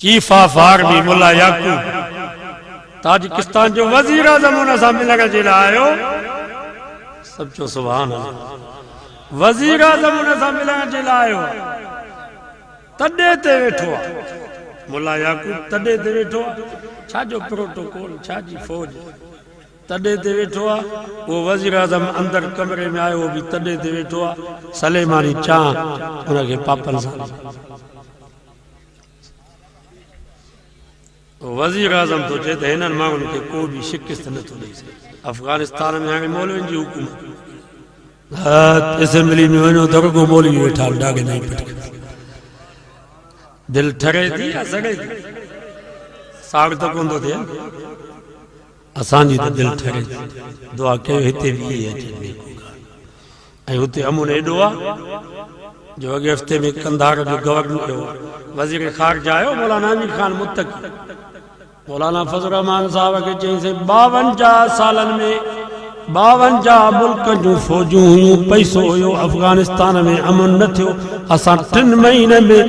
Chief of army Mullah Yaqoob Tajikistan जो वजीर आज़म उन सां मिलण जे लाइ आयो। सब चो सुभान अल्लाह। वजीर आज़म उन सां मिलण जे लाइ आयो, तॾे ते वेठो आहे मुल्ला याकूब, तॾे ते वेठो आहे। छा जो प्रोटोकॉल, छा जी फौज, तॾे ते वेठो आहे। वो वजीर आज़म अंदर कमरे में आयो, वो भी तॾे ते वेठो आहे। सलेमानी चां उनखे पापन सां वजीर आज़म तो चए त हिननि माण्हुनि खे को बि शिकस्त नथो ॾेई सघे। अफगानिस्तान में हाणे मौलवियुनि जी हुकूमत, असेंबली में वञो त रुॻो मौलवी वेठा डागे नहीं पटके। दिल ठरे थी या सड़े थी? साॻ त कोन थो थिए। असांजी त दिल ठरे थी। दुआ कयो हिते बि अचे ऐं हुते अमन एॾो आहे जो अॻे हफ़्ते में कंधार जो गवर्नर वज़ीर ख़ारिजा आयो मौलाना आमिर खान मुत्तकी, मौलाना फजल रहमान साहब के चई 52 सालन में 52 मुल्क जूं फौजूं हुयूं, पैसो हुयो, अफगानिस्तान में अमन न थियो। असां 3 महीने में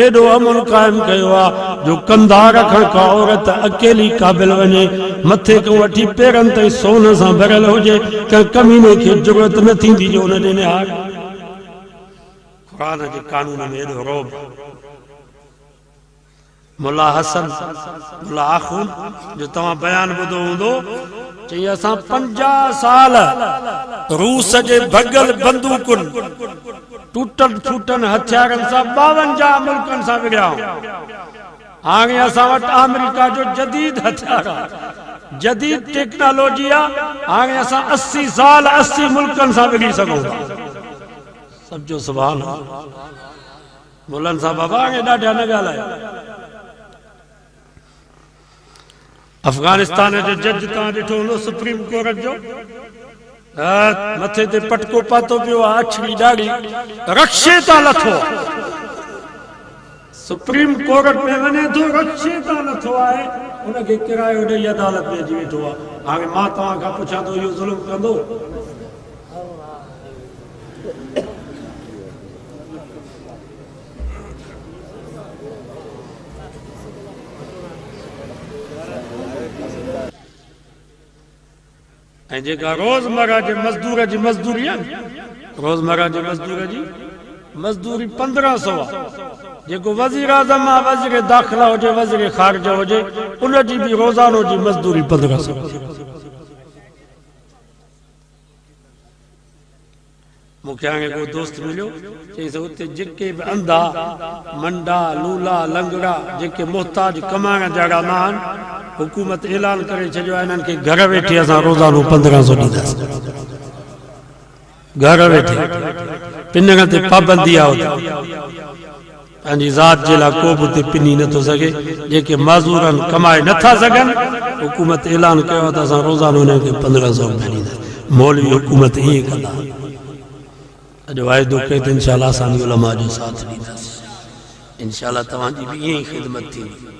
एॾो अमन क़ाइम कयो आहे जो कंधार खां का औरत अकेली क़ाबिल वञे, मथे खां वठी पेरनि ताईं सोन सां भरियल हुजे, कंहिं कमीने खे ज़रूरत न थींदी जो उन ॾे निहार। क़ुरान जे कानून में एॾो रोब। मुल्ला हसन मुल्ला आखून जो तव्हां बयान ॿुधो हूंदो, चई असां 50 साल रूस जे भगल बंदूकुनि टूटन फूटन हथियारनि सां 52 मुल्कनि सां विड़िया। हाणे असां वटि अमेरिका जो जदीद हथियार आहे, जदीद टेक्नोलॉजी आहे। हाणे असां 80 साल 80 मुल्कनि सां विड़ी सघूं था। सब जो सुभान अल्लाह। मुल्लनि सां बाबा हाणे ॾाढा न ॻाल्हायो। अफगानिस्तान जो जज तव्हां ॾिठो हूंदो, सुप्रीम कोर्ट जो मथे ते पटको पातो पियो आहे, अछड़ी ॾाढ़ी, रक्षे तां लथो। सुप्रीम कोर्ट में वञे थो, रक्षे तां लथो आहे, उनखे किरायो ॾेई अदालत में अची वेठो आहे। हाणे मां तव्हां खां पुछां थो, इहो ज़ुल्म कंदो? ऐं जेका रोज़मर्रा जे मज़दूर जी मज़दूरी आहे, रोज़मर्रा जे मज़दूर जी मज़दूरी 1500 आहे। जेको वज़ीर आज़म आहे, वज़ीर दाख़िला हुजे, वज़ीर ख़ारिजा हुजे, उनजी बि रोज़ानो जी मज़दूरी 1500। मूंखे हाणे को दोस्त मिलियो, चईं उते जेके बि अंधा मंडा लूला लंगड़ा जेके मोहताज कमाइण जहिड़ा न आहिनि, हुकूमत ऐलान करे छॾियो आहे इन्हनि खे घर वेठे असां रोज़ानो 1500 ॾींदासीं। घर वेठे पिनण ते पाबंदी आहे। पंहिंजी ज़ात जे लाइ को बि उते पिनी नथो सघे। जेके मज़दूरनि कमाए नथा सघनि, हुकूमत ऐलान कयो त असां रोज़ानो इन्हनि खे 1500 रुपया ॾींदासीं। मौलवी हुकूमत ईअं कंदा। अॼु वाइदो कयो त इंशाअल्लाह असांजी उलमा जो साथ ॾींदासीं। इंशाअल्लाह तव्हांजी बि ईअं ई ख़िदमत थींदी।